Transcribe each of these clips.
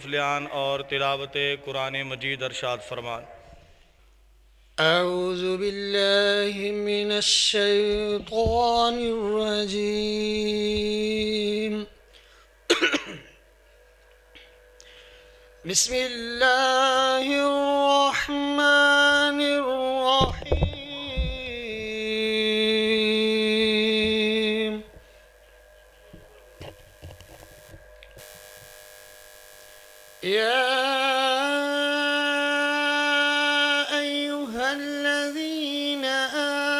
फलियान और तिलावत कुरान मजीद अरशाद फरमान। أعوذ بالله من الشيطان الرجيم بسم الله الرحمن الرحيم يا أيها الذين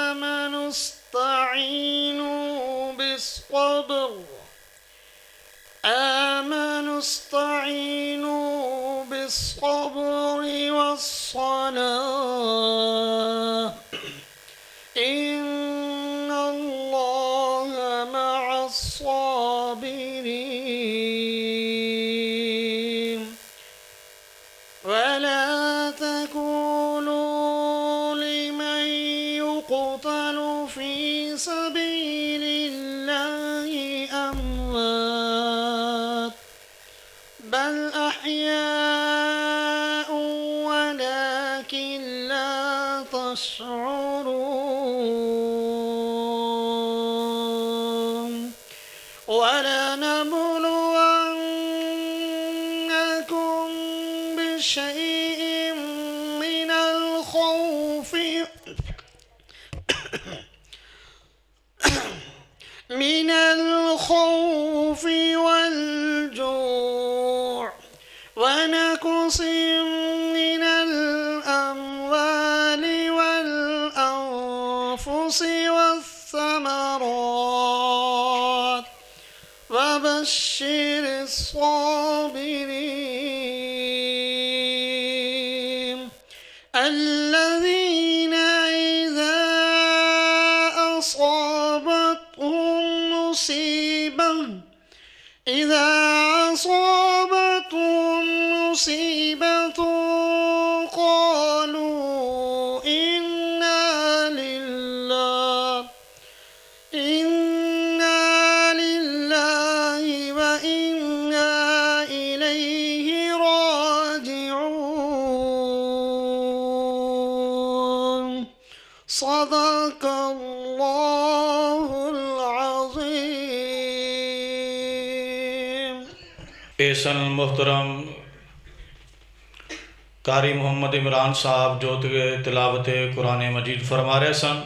آمنوا استعينوا بالصبر والصلاة إن الله مع الصابرين ولا تكونوا لمن يقتل في سبيل الله أموات بل أحياء ولكن لا تشعرون ولنبلونكم بشيء من الخوف والجوع ونقص من الأموال والأنفس والثمرات وبشر الصابرين الذين إذا أصابتهم مصيبة قالوا إنا لله وإنا إليه راجعون صدق الله العظيم। एसन मोहतरम कारी मोहम्मद इमरान साहब जो तिलावत कुरान मजीद फरमा रहे सन।